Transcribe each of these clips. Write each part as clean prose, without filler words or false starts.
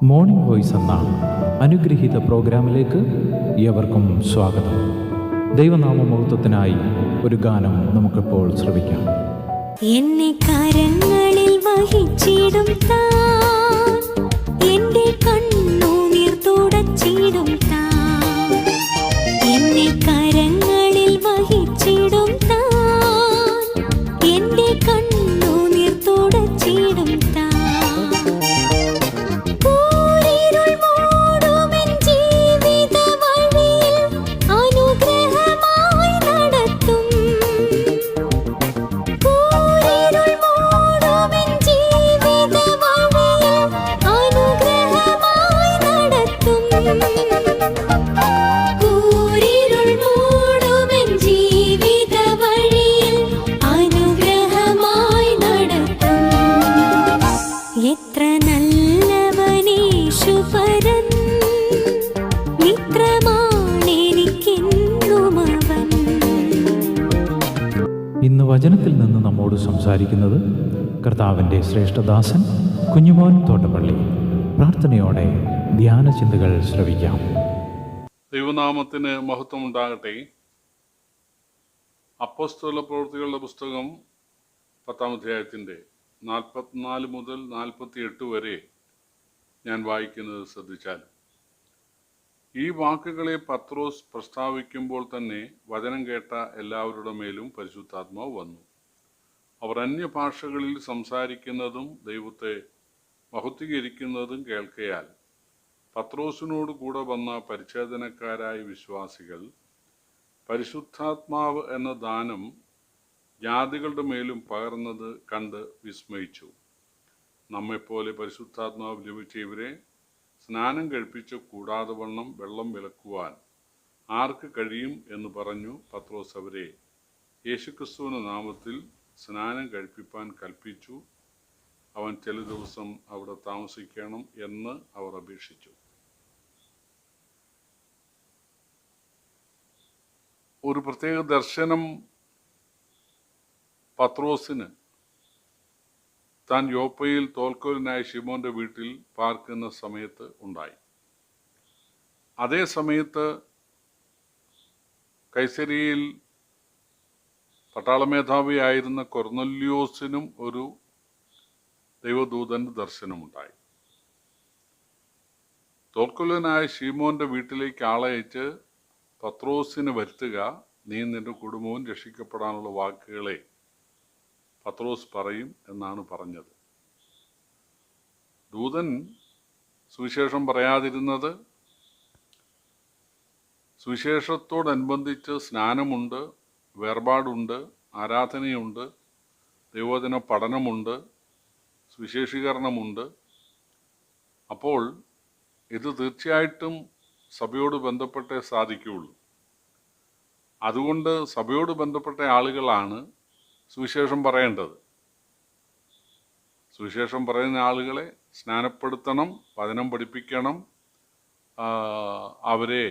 Morning voice എന്ന അനുഗ്രഹീത പ്രോഗ്രാമിലേക്ക് ഏവർക്കും സ്വാഗതം. ദൈവനാമ മഹത്വത്തിനായി ഒരു ഗാനം നമുക്കിപ്പോൾ ശ്രവിക്കാം. എന്നെ കരങ്ങളിൽ വഹിച്ചിടും താൻ, എന്റെ കണ്ണുനീർ തുടച്ചിടും താൻ. എന്നെ കരങ്ങളിൽ വഹിച്ചിടും താൻ, എന്റെ കണ്ണുനീർ തുടച്ചിടും താൻ. എത്ര നല്ലവനേശു പരൻ, മിത്രമാണെനിക്കെന്നുമവൻ. ഇന്ന് വചനത്തിൽ നിന്ന് നമ്മോട് സംസാരിക്കുന്നത് കർത്താവിൻ്റെ ശ്രേഷ്ഠദാസൻ കുഞ്ഞുമോൻ തോട്ടപ്പള്ളി. പ്രാർത്ഥനയോടെ ധ്യാന ചിന്തകൾ ശ്രവിക്കാം. ദൈവനാമത്തിന് മഹത്വം ഉണ്ടാകട്ടെ. അപ്പോസ്തല പ്രവൃത്തികളുടെ പുസ്തകം 10-ാം അധ്യായത്തിൻ്റെ 44 മുതൽ 48 വരെ ഞാൻ വായിക്കുന്നത് ശ്രദ്ധിച്ചാൽ, ഈ വാക്കുകളെ പത്രോസ് പ്രസ്താവിക്കുമ്പോൾ തന്നെ വചനം കേട്ട എല്ലാവരുടെ മേലും പരിശുദ്ധാത്മാവ് വന്നു. അവർ അന്യഭാഷകളിൽ സംസാരിക്കുന്നതും ദൈവത്തെ മഹത്വീകരിക്കുന്നതും കേൾക്കയാൽ പത്രോസിനോട് കൂടെ വന്ന പരിച്ഛേദനക്കാരായ വിശ്വാസികൾ പരിശുദ്ധാത്മാവ് എന്ന ദാനം ജാതികളുടെ മേലും പകർന്നത് കണ്ട് വിസ്മയിച്ചു. നമ്മെപ്പോലെ പരിശുദ്ധാത്മാവ് ലഭിച്ച ഇവരെ സ്നാനം കഴിപ്പിച്ച് കൂടാതെ വണ്ണം വെള്ളം വിലക്കുവാൻ ആർക്ക് കഴിയും എന്ന് പറഞ്ഞു പത്രോസ് അവരെ യേശുക്രിസ്തുവിന്റെ നാമത്തിൽ സ്നാനം കഴിപ്പിപ്പാൻ കൽപ്പിച്ചു. അവൻ ചില ദിവസം അവിടെ താമസിക്കണം എന്ന് അവർ അപേക്ഷിച്ചു. ഒരു പ്രത്യേക ദർശനം പത്രോസിന് താൻ യോപ്പയിൽ തോൽക്കോലിനായ ശിമോന്റെ വീട്ടിൽ പാർക്കുന്ന സമയത്ത് ഉണ്ടായി. അതേ സമയത്ത് കൈസരിയിൽ പട്ടാളമേധാവിയായിരുന്ന കൊർന്നല്യോസിനും ഒരു ദൈവദൂതന്റെ ദർശനമുണ്ടായി. തോൽക്കൊല്ലനായ ശീമോന്റെ വീട്ടിലേക്ക് ആളയച്ച് പത്രോസിന് വരുത്തുക, നീ നിന്റെ കുടുംബവും രക്ഷിക്കപ്പെടാനുള്ള വാക്കുകളെ പത്രോസ് പറയും എന്നാണ് പറഞ്ഞത്. ദൂതൻ സുവിശേഷം പറയാതിരുന്നത് സുവിശേഷത്തോടനുബന്ധിച്ച് സ്നാനമുണ്ട്, വേർപാടുണ്ട്, ആരാധനയുണ്ട്, ദൈവവചന പഠനമുണ്ട്, സുവിശേഷീകരണമുണ്ട്. അപ്പോൾ ഇത് തീർച്ചയായിട്ടും സഭയോട് ബന്ധപ്പെട്ടേ സാധിക്കുകയുള്ളൂ. അതുകൊണ്ട് സഭയോട് ബന്ധപ്പെട്ട ആളുകളാണ് സുവിശേഷം പറയേണ്ടത്. സുവിശേഷം പറയുന്ന ആളുകളെ സ്നാനപ്പെടുത്തണം, വചനം പഠിപ്പിക്കണം, അവരെ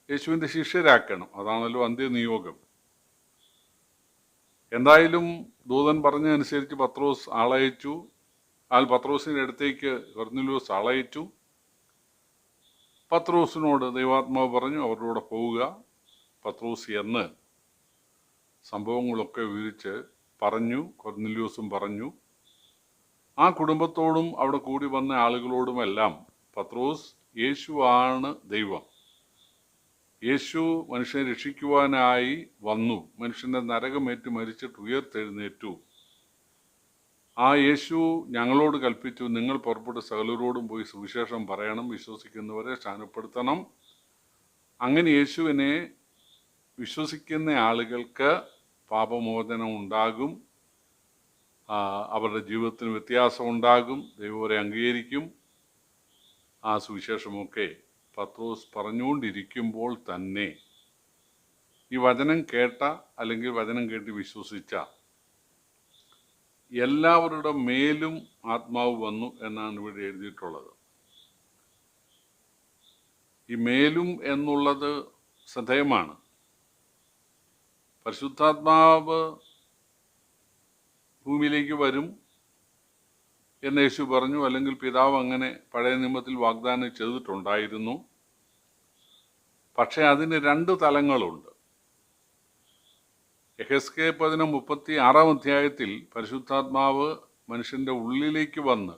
യേശുവിൻ്റെ ശിഷ്യരാക്കണം. അതാണല്ലോ അന്ത്യനിയോഗം. എന്തായാലും ദൂതൻ പറഞ്ഞതനുസരിച്ച് പത്രോസ് ആളയച്ചു. പത്രോസിൻ്റെ അടുത്തേക്ക് കൊർന്നല്യോസ് ആളയച്ചു. പത്രോസിനോട് ദൈവാത്മാവ് പറഞ്ഞു അവരുടെ കൂടെ പോവുക. പത്രോസ് എന്ന് സംഭവങ്ങളൊക്കെ വിവരിച്ച് പറഞ്ഞു. കൊർന്നല്യോസും പറഞ്ഞു. ആ കുടുംബത്തോടും അവിടെ കൂടി വന്ന ആളുകളോടുമെല്ലാം പത്രോസ് യേശുവാണ് ദൈവം, യേശു മനുഷ്യനെ രക്ഷിക്കുവാനായി വന്നു, മനുഷ്യൻ്റെ നരകമേറ്റ് മരിച്ചിട്ട് ഉയർത്തെഴുന്നേറ്റു, ആ യേശു ഞങ്ങളോട് കൽപ്പിച്ചു, നിങ്ങൾ പുറപ്പെട്ട് സകലരോടും പോയി സുവിശേഷം പറയണം, വിശ്വസിക്കുന്നവരെ സ്നാനപ്പെടുത്തണം. അങ്ങനെ യേശുവിനെ വിശ്വസിക്കുന്ന ആളുകൾക്ക് പാപമോചനം ഉണ്ടാകും, അവരുടെ ജീവിതത്തിന് വ്യത്യാസം ഉണ്ടാകും, ദൈവം അവരെ അംഗീകരിക്കും. ആ സുവിശേഷമൊക്കെ പത്രോസ് പറഞ്ഞുകൊണ്ടിരിക്കുമ്പോൾ തന്നെ ഈ വചനം കേട്ട അല്ലെങ്കിൽ വചനം കേട്ട് വിശ്വസിച്ച എല്ലാവരുടെ മേലും ആത്മാവ് വന്നു എന്നാണ് ഇവിടെ എഴുതിയിട്ടുള്ളത്. ഈ മേലും എന്നുള്ളത് ശ്രദ്ധേയമാണ്. പരിശുദ്ധാത്മാവ് ഭൂമിയിലേക്ക് വരും, എന്ന് യേശു പറഞ്ഞു, അല്ലെങ്കിൽ പിതാവ് അങ്ങനെ പഴയ നിയമത്തിൽ വാഗ്ദാനം ചെയ്തിട്ടുണ്ടായിരുന്നു. പക്ഷേ അതിന് 2 തലങ്ങളുണ്ട്. യെഹെസ്കേൽ 36 അധ്യായത്തിൽ പരിശുദ്ധാത്മാവ് മനുഷ്യൻ്റെ ഉള്ളിലേക്ക് വന്ന്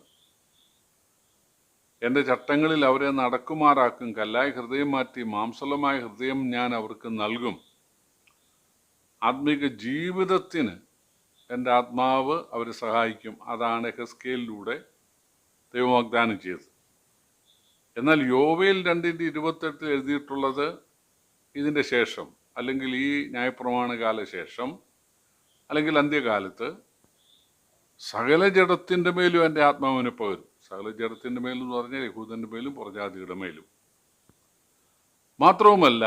എൻ്റെ ചട്ടങ്ങളിൽ അവരെ നടക്കുമാറാക്കും, കല്ലായ ഹൃദയം മാറ്റി മാംസളമായ ഹൃദയം ഞാൻ അവർക്ക് നൽകും, ആത്മീക ജീവിതത്തിന് എൻ്റെ ആത്മാവ് അവരെ സഹായിക്കും. അതാണ് യെഹെസ്കേലിലൂടെ ദൈവം വാഗ്ദാനം ചെയ്തത്. എന്നാൽ യോവേൽ 2:28 എഴുതിയിട്ടുള്ളത് ഇതിൻ്റെ ശേഷം, അല്ലെങ്കിൽ ഈ ന്യായപ്രമാണ കാല ശേഷം, അല്ലെങ്കിൽ അന്ത്യകാലത്ത് സകല ജഡത്തിൻ്റെ മേലും എൻ്റെ ആത്മാവിനെ പകരും. സകല ജഡത്തിൻ്റെ മേലും എന്ന് പറഞ്ഞാൽ യഹൂദൻ്റെ മേലും പുറജാതിയുടെ മേലും. മാത്രവുമല്ല,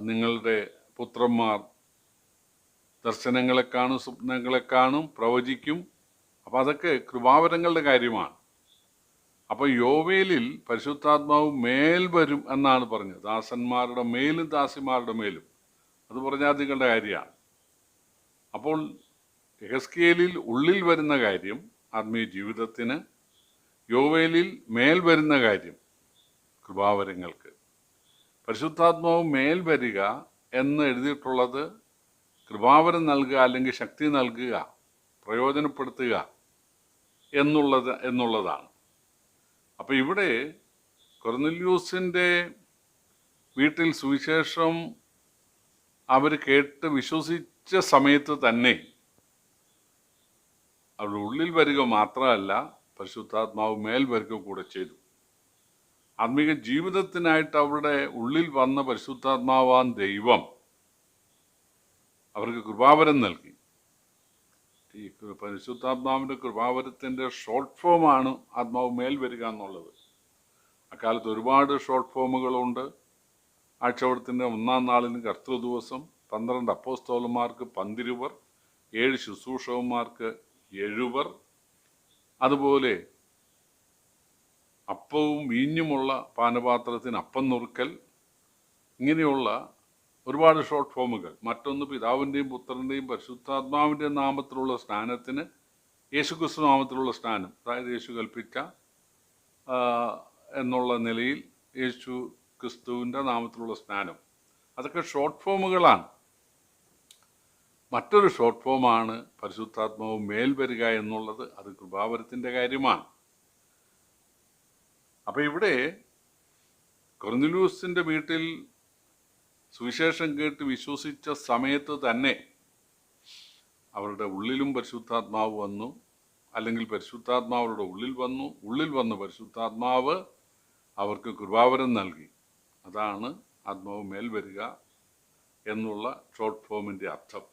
നിങ്ങളുടെ പുത്രന്മാർ ദർശനങ്ങളെ കാണും, സ്വപ്നങ്ങളെ കാണും, പ്രവചിക്കും. അപ്പം അതൊക്കെ കൃപാവരങ്ങളുടെ കാര്യമാണ്. അപ്പോൾ യോവേലിൽ പരിശുദ്ധാത്മാവ് മേൽ വരും എന്നാണ് പറഞ്ഞത്. ദാസന്മാരുടെ മേലും ദാസിമാരുടെ മേലും. അത് പുറജാതികളുടെ കാര്യമാണ്. അപ്പോൾ യെഹെസ്കേലിൽ ഉള്ളിൽ വരുന്ന കാര്യം ആത്മീയ ജീവിതത്തിന്, യോവേലിൽ മേൽ വരുന്ന കാര്യം കൃപാവരങ്ങൾക്ക്. പരിശുദ്ധാത്മാവ് മേൽ വരിക എന്ന് എഴുതിയിട്ടുള്ളത് കൃപാവരം നൽകുക, അല്ലെങ്കിൽ ശക്തി നൽകുക, പ്രയോജനപ്പെടുത്തുക എന്നുള്ളതാണ്. അപ്പം ഇവിടെ കൊർന്നല്യൂസിൻ്റെ വീട്ടിൽ സുവിശേഷം അവർ കേട്ട് വിശ്വസിച്ച സമയത്ത് തന്നെ അവരുടെ ഉള്ളിൽ വരിക മാത്രമല്ല, പരിശുദ്ധാത്മാവ് മേൽ വരിക കൂടെ ചെയ്തു. ആത്മീക ജീവിതത്തിനായിട്ട് അവരുടെ ഉള്ളിൽ വന്ന പരിശുദ്ധാത്മാവാൻ ദൈവം അവർക്ക് കൃപാവരം നൽകി. ഈ പരിശുദ്ധാത്മാവിൻ്റെ കൃപാവരത്തിൻ്റെ ഷോർട്ട് ഫോമാണ് ആത്മാവ് മേൽ വരിക എന്നുള്ളത്. അക്കാലത്ത് ഒരുപാട് ഷോർട്ട് ഫോമുകളുണ്ട്. ആഴ്ചവട്ടത്തിൻ്റെ 1-ാം നാളിന് കർത്തൃദിവസം, 12 അപ്പോസ്തലന്മാർക്ക് 12, 7 ശുശ്രൂഷകന്മാർക്ക് 7, അതുപോലെ അപ്പവും വീഞ്ഞുമുള്ള പാനപാത്രത്തിന് അപ്പം നുറുക്കൽ, ഇങ്ങനെയുള്ള ഒരുപാട് ഷോർട്ട് ഫോമുകൾ. മറ്റൊന്ന് പിതാവിൻ്റെയും പുത്രൻ്റെയും പരിശുദ്ധാത്മാവിൻ്റെയും നാമത്തിലുള്ള സ്നാനത്തിന് യേശുക്രിസ്തു നാമത്തിലുള്ള സ്നാനം, അതായത് യേശു കൽപ്പിച്ച എന്നുള്ള നിലയിൽ യേശു ക്രിസ്തുവിൻ്റെ നാമത്തിലുള്ള സ്നാനം. അതൊക്കെ ഷോർട്ട് ഫോമുകളാണ്. മറ്റൊരു ഷോർട്ട് ഫോമാണ് പരിശുദ്ധാത്മാവ് മേൽ വരിക എന്നുള്ളത്. അത് കൃപാവരത്തിൻ്റെ കാര്യമാണ്. അപ്പം ഇവിടെ കൊർന്നല്യൂസിൻ്റെ വീട്ടിൽ സുവിശേഷം കേട്ട് വിശ്വസിച്ച സമയത്ത് തന്നെ അവരുടെ ഉള്ളിലും പരിശുദ്ധാത്മാവ് വന്നു, അല്ലെങ്കിൽ പരിശുദ്ധാത്മാവ് അവരുടെ ഉള്ളിൽ വന്ന് പരിശുദ്ധാത്മാവ് അവർക്ക് കൃപാവരം നൽകി. അതാണ് ആത്മാവ് മേൽ വരിക എന്നുള്ള ഷോർട്ട് ഫോമിൻ്റെ അർത്ഥം.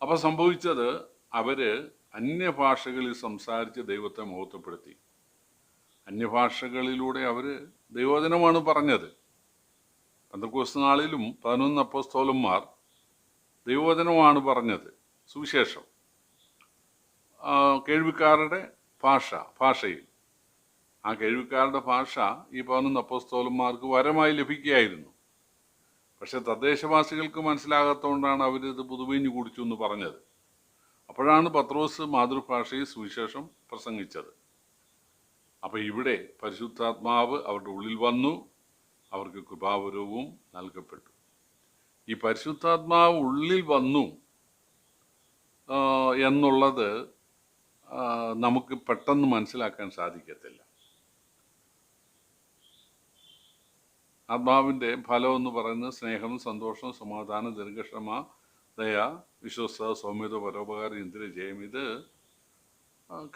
അപ്പോൾ സംഭവിച്ചത്, അവർ അന്യഭാഷകളിൽ സംസാരിച്ച് ദൈവത്തെ മഹത്വപ്പെടുത്തി. അന്യഭാഷകളിലൂടെ അവർ ദൈവവചനമാണ് പറഞ്ഞത്. പെന്തക്കോസ്ത് നാളിലും 11 അപ്പോസ്തലന്മാർ ദൈവവചനമാണ് പറഞ്ഞത്, സുവിശേഷം. കേൾവിക്കാരുടെ ഭാഷയിൽ. ആ കേൾവിക്കാരുടെ ഭാഷ ഈ 11 അപ്പോസ്തലന്മാർക്ക് വരമായി ലഭിക്കുകയായിരുന്നു. പക്ഷെ തദ്ദേശവാസികൾക്ക് മനസ്സിലാകാത്തതുകൊണ്ടാണ് അവരിത് പുതുവീഞ്ഞു കുടിച്ചു എന്ന് പറഞ്ഞത്. അപ്പോഴാണ് പത്രോസ് മാതൃഭാഷയിൽ സുവിശേഷം പ്രസംഗിച്ചത്. അപ്പം ഇവിടെ പരിശുദ്ധാത്മാവ് അവരുടെ ഉള്ളിൽ വന്നു, അവർക്ക് കൃപാവരവും നൽകപ്പെട്ടു. ഈ പരിശുദ്ധാത്മാവ് ഉള്ളിൽ വന്നു എന്നുള്ളത് നമുക്ക് പെട്ടെന്ന് മനസ്സിലാക്കാൻ സാധിക്കത്തില്ല. ആത്മാവിൻ്റെ ഫലം എന്ന് പറയുന്നത് സ്നേഹം, സന്തോഷം, സമാധാനം, ദീർഘക്ഷമ, ദയ, വിശ്വസ്ത, സൗമ്യത, പരോപകാരം, ഇന്ദ്രിയജയം. ഇത്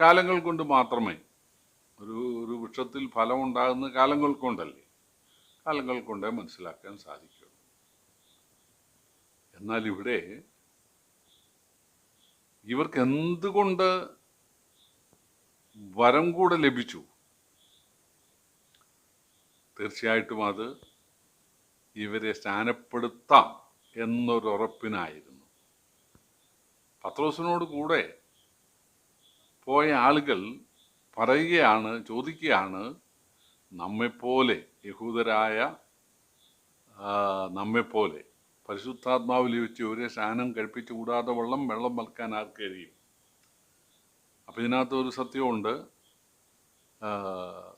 കാലങ്ങൾ കൊണ്ട് മാത്രമേ, ഒരു വൃക്ഷത്തിൽ ഫലം ഉണ്ടാകുന്ന കാലങ്ങൾ കൊണ്ടല്ലേ, കാലങ്ങൾ കൊണ്ടേ മനസ്സിലാക്കാൻ സാധിക്കും. എന്നാൽ ഇവിടെ ഇവർക്ക് എന്തുകൊണ്ട് വരം കൂടെ ലഭിച്ചു? തീർച്ചയായിട്ടും അത് ഇവരെ സ്നാനപ്പെടുത്താം എന്നൊരുറപ്പിനായിരുന്നു. പത്രോസിനോട് കൂടെ പോയ ആളുകൾ ചോദിക്കുകയാണ്, നമ്മെപ്പോലെ, യഹൂദരായ നമ്മെപ്പോലെ പരിശുദ്ധാത്മാവ് ലഭിച്ച് ഒരേ സ്നാനം കഴിപ്പിച്ചു കൂടാതെ വെള്ളം വെൽക്കാൻ ആർക്ക് കഴിയും? അപ്പോൾ ഇതിനകത്ത് ഒരു സത്യമുണ്ട്.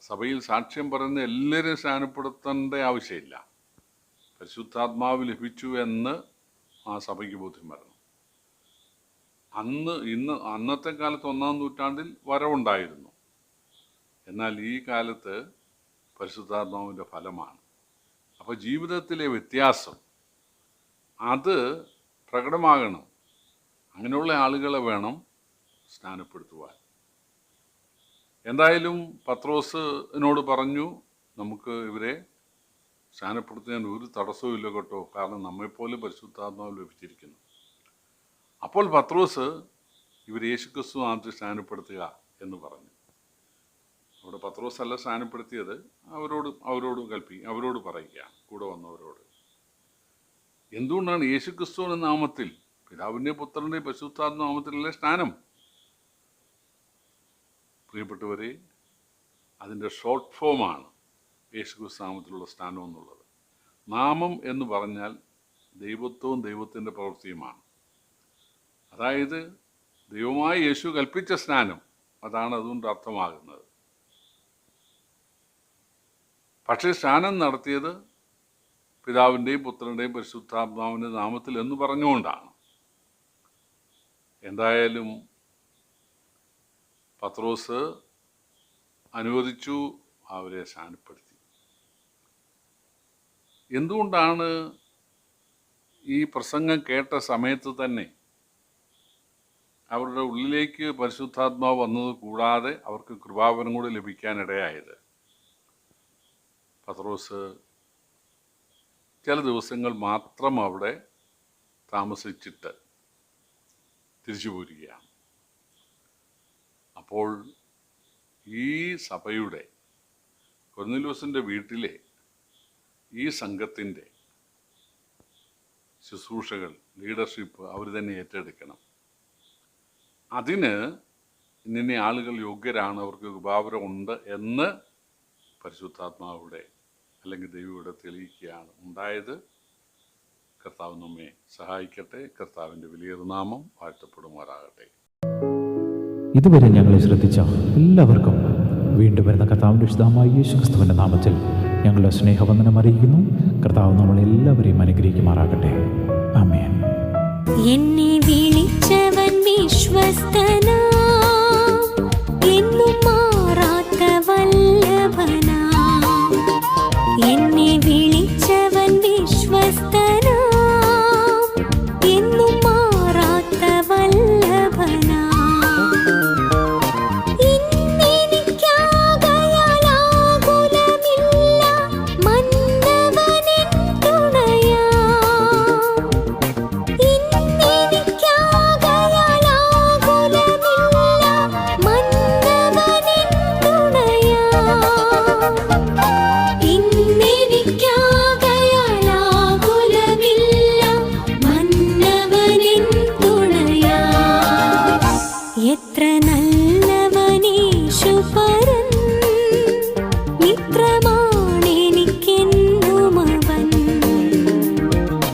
സഭയിൽ സാക്ഷ്യം പറയുന്ന എല്ലാവരും സ്നാനപ്പെടുത്തേണ്ട ആവശ്യമില്ല. പരിശുദ്ധാത്മാവ് ലഭിച്ചു എന്ന് ആ സഭയ്ക്ക് ബോധ്യം വരണം. അന്നത്തെ കാലത്ത് 1-ാം നൂറ്റാണ്ടിൽ വരവുണ്ടായിരുന്നു. എന്നാൽ ഈ കാലത്ത് പരിശുദ്ധാത്മാവിൻ്റെ ഫലമാണ്. അപ്പോൾ ജീവിതത്തിലെ വ്യത്യാസം അത് പ്രകടമാകണം. അങ്ങനെയുള്ള ആളുകളെ വേണം സ്നാനപ്പെടുത്തുവാൻ. എന്തായാലും പത്രോസിനോട് പറഞ്ഞു, നമുക്ക് ഇവരെ സ്നാനപ്പെടുത്താൻ ഒരു തടസ്സവും ഇല്ല കേട്ടോ, കാരണം നമ്മെപ്പോലെ പരിശുദ്ധാത്മാവ് ലഭിച്ചിരിക്കുന്നു. അപ്പോൾ പത്രോസ് ഇവർ യേശുക്രിസ്തു നാമത്തിൽ സ്നാനപ്പെടുത്തുക എന്ന് പറഞ്ഞു. അവിടെ പത്രോസ് അല്ല സ്നാനപ്പെടുത്തിയത്, അവരോട് പറയുകയാണ്, കൂടെ വന്നവരോട്. എന്തുകൊണ്ടാണ് യേശുക്രിസ്തുവിൻ്റെ നാമത്തിൽ, പിതാവിൻ്റെയും പുത്രൻ്റെയും പരിശുദ്ധാത്മാവിന്റെ നാമത്തിലല്ലേ സ്നാനം? പ്രിയപ്പെട്ടവരെ, അതിൻ്റെ ഷോർട്ട് ഫോമാണ് യേശുക്രിസ്തു നാമത്തിലുള്ള സ്നാനം എന്നുള്ളത്. നാമം എന്ന് പറഞ്ഞാൽ ദൈവത്വവും ദൈവത്തിൻ്റെ പ്രവൃത്തിയുമാണ്. അതായത് ദൈവമായ യേശു കൽപ്പിച്ച സ്നാനം, അതാണ് അതുകൊണ്ട് അർത്ഥമാകുന്നത്. പക്ഷേ സ്നാനം നടത്തിയത് പിതാവിൻ്റെയും പുത്രൻ്റെയും പരിശുദ്ധാത്മാവിൻ്റെ നാമത്തിൽ എന്ന് പറഞ്ഞുകൊണ്ടാണ്. എന്തായാലും പത്രോസ് അനുവദിച്ചു, അവരെ സ്നാനപ്പെടുത്തി. എന്തുകൊണ്ടാണ് ഈ പ്രസംഗം കേട്ട സമയത്ത് തന്നെ അവരുടെ ഉള്ളിലേക്ക് പരിശുദ്ധാത്മാവ് വന്നത് കൂടാതെ അവർക്ക് കൃപാവരം കൂടി ലഭിക്കാനിടയായത്? പത്രോസ് ചില ദിവസങ്ങൾ മാത്രം അവിടെ താമസിച്ചിട്ട് തിരിച്ചു പോരുകയാണ്. അപ്പോൾ ഈ സഭയുടെ, കൊർന്നേലിയോസിൻ്റെ വീട്ടിലെ ഈ സംഘത്തിൻ്റെ ശുശ്രൂഷകൾ, ലീഡർഷിപ്പ് അവർ തന്നെ ഏറ്റെടുക്കണം. അതിന് ഇന്ന ആളുകൾ യോഗ്യരാണ്, അവർക്ക് കൃപാവരം ഉണ്ട് എന്ന് പരിശുദ്ധാത്മാവിടെ അല്ലെങ്കിൽ ദൈവയുടെ തെളിയിക്കുകയാണ് ഉണ്ടായത്. കർത്താവ് നമ്മെ സഹായിക്കട്ടെ. കർത്താവിൻ്റെ വലിയൊരു നാമം വാഴ്ത്തപ്പെടുമാറാകട്ടെ. ഇതുവരെ ഞങ്ങളെ ശ്രദ്ധിച്ച എല്ലാവർക്കും വീണ്ടും വരുന്ന കർത്താവിൻ്റെ വിശുദ്ധമായ യേശുക്രിസ്തുവിൻ്റെ നാമത്തിൽ ഞങ്ങളുടെ സ്നേഹവന്ദനം അറിയിക്കുന്നു. കർത്താവ് നമ്മളെല്ലാവരെയും അനുഗ്രഹിക്കുമാറാകട്ടെ. ആമേൻ. എന്നെ വിളിച്ചവൻ വിശ്വസ്തനാ, എന്നും മാറാത്ത വല്ലഭനാ. എന്നെ വിളിച്ചവൻ വിശ്വസ്തനാ, എന്നും മാറാത്ത വല്ലഭനാ. ഇന്നെനിക്കാകയാൽ ആകുലമില്ല, മന്നവനെൻ തുണയാ. ഇന്നെനിക്കാകയാൽ ആകുലമില്ല, മന്നവനെൻ തുണയാ. ഇന്നെനിക്കാകയാൽ ആകുലമില്ല, മന്നവനെൻ തുണയാ. എത്ര നല്ല